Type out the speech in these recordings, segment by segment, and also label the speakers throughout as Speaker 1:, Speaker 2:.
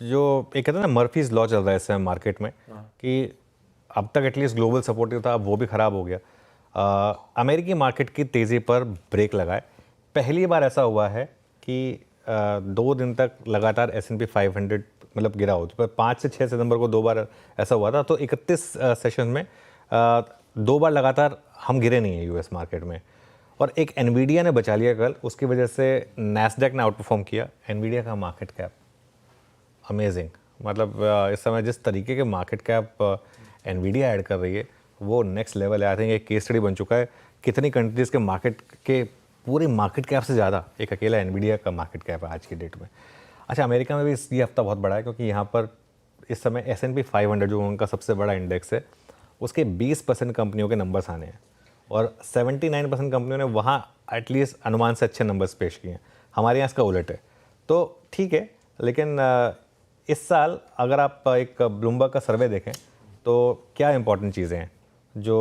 Speaker 1: जो एक कहते हैं ना मर्फीज लॉ चल रहा है इस समय मार्केट में कि अब तक एटलीस्ट ग्लोबल सपोर्टिव था, अब वो भी ख़राब हो गया। अमेरिकी मार्केट की तेज़ी पर ब्रेक लगाए। पहली बार ऐसा हुआ है कि 2 दिन तक लगातार S&P 500 मतलब गिरा हो, तो 5 से 6 सितंबर को 2 बार ऐसा हुआ था। तो 31 सेशन में 2 बार लगातार हम गिरे नहीं हैं यूएस मार्केट में। और एक एनवीडिया ने बचा लिया कल, उसकी वजह से नैस्डैक ने आउट परफॉर्म किया। एनवीडिया का मार्केट कैप अमेजिंग, मतलब इस समय जिस तरीके के मार्केट कैप एनवीडिया ऐड कर रही है वो नेक्स्ट लेवल है। आई थिंक एक केस स्टडी बन चुका है। कितनी कंट्रीज के मार्केट के पूरे मार्केट कैप से ज़्यादा एक अकेला एनवीडिया का मार्केट कैप है आज की डेट में। अच्छा, अमेरिका में भी ये हफ्ता बहुत बड़ा है क्योंकि यहाँ पर इस समय S&P 500 जो उनका सबसे बड़ा इंडेक्स है उसके 20% कंपनियों के नंबर्स आने हैं और 79% कंपनियों ने वहाँ एटलीस्ट अनुमान से अच्छे नंबर्स पेश किए हैं। हमारे यहाँ इसका उलट है। तो ठीक है, लेकिन इस साल अगर आप एक ब्लूमबर्ग का सर्वे देखें तो क्या इंपॉर्टेंट चीज़ें हैं जो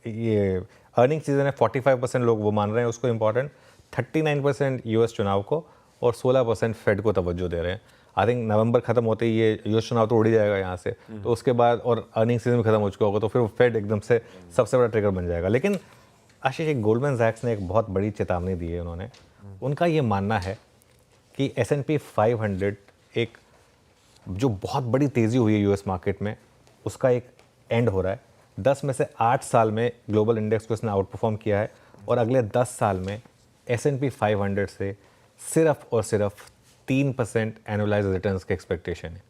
Speaker 1: ये अर्निंग सीजन है। 45% लोग वो मान रहे हैं उसको इम्पॉर्टेंट, 39% यूएस चुनाव को और 16% फेड को तवज्जो दे रहे हैं। आई थिंक नवंबर खत्म होते ही ये यूएस चुनाव तो उड़ ही जाएगा यहाँ से, तो उसके बाद और अर्निंग सीजन भी खत्म हो चुका होगा तो फिर फेड एकदम से सबसे बड़ा ट्रिगर बन जाएगा। लेकिन आशीष, एक गोल्डमैन सैक्स ने एक बहुत बड़ी चेतावनी दी है। उन्होंने उनका ये मानना है कि S&P 500 एक जो बहुत बड़ी तेज़ी हुई है यूएस मार्केट में उसका एक एंड हो रहा है। 10 में से 8 साल में ग्लोबल इंडेक्स को इसने आउट परफॉर्म किया है और अगले 10 साल में S&P 500 से सिर्फ और सिर्फ 3% एनुअलाइज रिटर्न्स के एक्सपेक्टेशन है।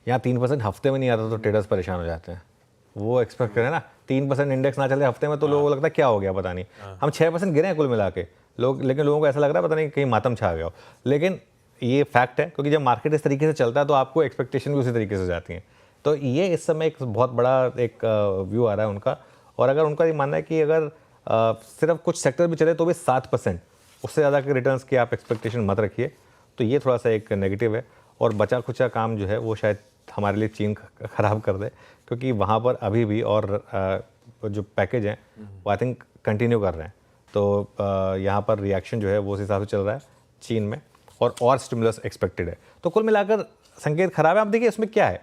Speaker 1: यहाँ 3% हफ्ते में नहीं आता तो ट्रेडर्स परेशान हो जाते हैं। वो एक्सपेक्ट करें ना 3% इंडेक्स ना चले हफ्ते में तो लोगों को लगता है क्या हो गया पता नहीं। हम 6% गिरे हैं कुल मिला के लोग, लेकिन लोगों को ऐसा लग रहा है पता नहीं कहीं मातम छा गया हो। लेकिन ये फैक्ट है क्योंकि जब मार्केट इस तरीके से चलता है तो आपको एक्सपेक्टेशन भी उसी तरीके से जाती हैं। तो ये इस समय एक बहुत बड़ा एक व्यू आ रहा है उनका। और अगर उनका ये मानना है कि अगर सिर्फ कुछ सेक्टर भी चले तो भी 7%, उससे ज़्यादा के रिटर्न्स की आप एक्सपेक्टेशन मत रखिए, तो ये थोड़ा सा एक नेगेटिव है। और बचा खुचा काम जो है वो शायद हमारे लिए चीन ख़राब कर दे क्योंकि वहाँ पर अभी भी और जो पैकेज हैं वो आई थिंक कंटिन्यू कर रहे हैं। तो यहाँ पर रिएक्शन जो है वो उस हिसाब से चल रहा है चीन में और स्टिमुलस एक्सपेक्टेड है। तो कुल मिलाकर संकेत खराब है। आप देखिए इसमें क्या है,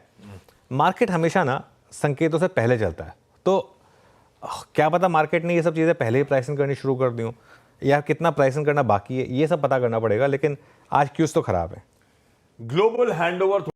Speaker 1: मार्केट हमेशा ना संकेतों से पहले चलता है। तो क्या पता मार्केट ने ये सब चीज़ें पहले ही प्राइसिंग करनी शुरू कर दी हूँ या कितना प्राइसिंग करना बाकी है ये सब पता करना पड़ेगा। लेकिन आज क्यूज तो खराब है।
Speaker 2: Global handover